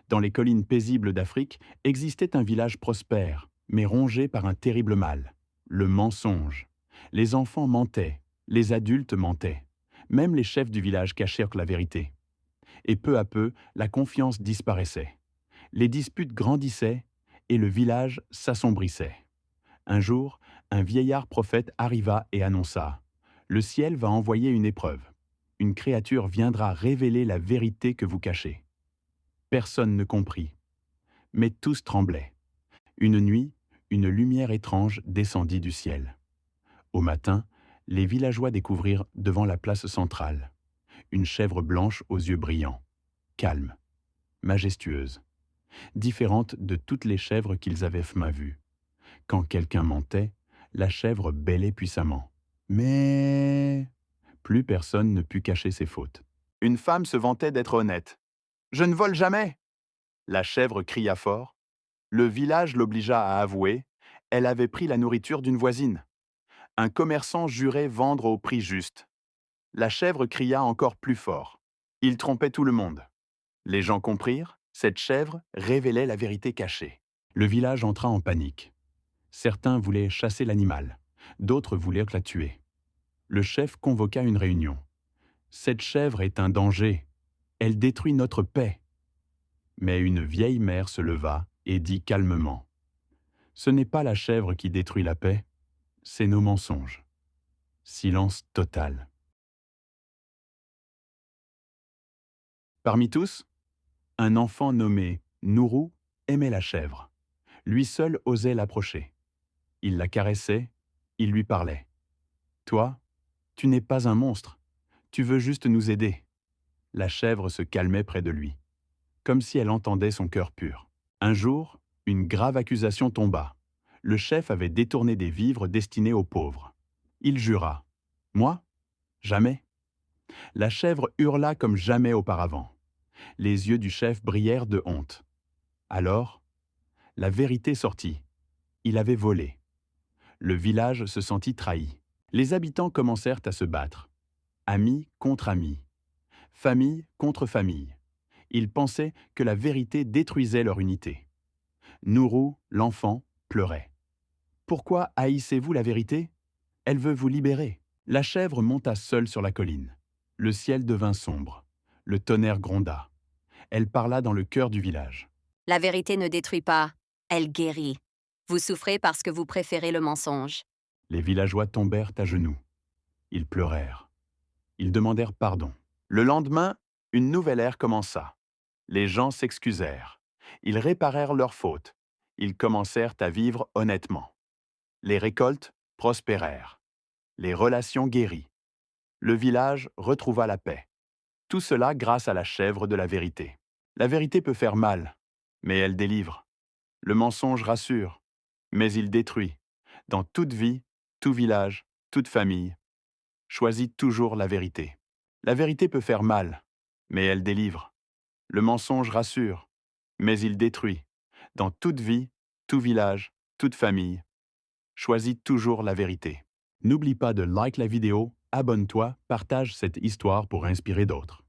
Dans les collines paisibles d'Afrique existait un village prospère, mais rongé par un terrible mal, le mensonge. Les enfants mentaient, les adultes mentaient. Même les chefs du village cachèrent la vérité. Et peu à peu, la confiance disparaissait. Les disputes grandissaient et le village s'assombrissait. Un jour, un vieillard prophète arriva et annonça : « Le ciel va envoyer une épreuve. Une créature viendra révéler la vérité que vous cachez. » Personne ne comprit, mais tous tremblaient. Une nuit, une lumière étrange descendit du ciel. Au matin, les villageois découvrirent devant la place centrale une chèvre blanche aux yeux brillants, calme, majestueuse, différente de toutes les chèvres qu'ils avaient vues. Quand quelqu'un mentait, la chèvre bêlait puissamment. Mais plus personne ne put cacher ses fautes. Une femme se vantait d'être honnête. « Je ne vole jamais !» La chèvre cria fort. Le village l'obligea à avouer. Elle avait pris la nourriture d'une voisine. Un commerçant jurait vendre au prix juste. La chèvre cria encore plus fort. Il trompait tout le monde. Les gens comprirent, cette chèvre révélait la vérité cachée. Le village entra en panique. Certains voulaient chasser l'animal, d'autres voulurent la tuer. Le chef convoqua une réunion. « Cette chèvre est un danger. Elle détruit notre paix. » Mais une vieille mère se leva et dit calmement : « Ce n'est pas la chèvre qui détruit la paix, c'est nos mensonges. » Silence total. Parmi tous, un enfant nommé Nourou aimait la chèvre. Lui seul osait l'approcher. Il la caressait, il lui parlait. « Toi, tu n'es pas un monstre, tu veux juste nous aider. » La chèvre se calmait près de lui, comme si elle entendait son cœur pur. Un jour, une grave accusation tomba. Le chef avait détourné des vivres destinés aux pauvres. Il jura : « Moi ? Jamais !» La chèvre hurla comme jamais auparavant. Les yeux du chef brillèrent de honte. Alors, la vérité sortit. Il avait volé. Le village se sentit trahi. Les habitants commencèrent à se battre. Amis contre amis. Famille contre famille. Ils pensaient que la vérité détruisait leur unité. Nourou, l'enfant, pleurait. « Pourquoi haïssez-vous la vérité ? Elle veut vous libérer. » La chèvre monta seule sur la colline. Le ciel devint sombre. Le tonnerre gronda. Elle parla dans le cœur du village. La vérité ne détruit pas, elle guérit. Vous souffrez parce que vous préférez le mensonge. Les villageois tombèrent à genoux. Ils pleurèrent. Ils demandèrent pardon. Le lendemain, une nouvelle ère commença. Les gens s'excusèrent. Ils réparèrent leurs fautes. Ils commencèrent à vivre honnêtement. Les récoltes prospérèrent. Les relations guéries. Le village retrouva la paix. Tout cela grâce à la chèvre de la vérité. La vérité peut faire mal, mais elle délivre. Le mensonge rassure, mais il détruit. Dans toute vie, tout village, toute famille, choisis toujours la vérité. La vérité peut faire mal, mais elle délivre. Le mensonge rassure, mais il détruit. Dans toute vie, tout village, toute famille, choisis toujours la vérité. N'oublie pas de like la vidéo, abonne-toi, partage cette histoire pour inspirer d'autres.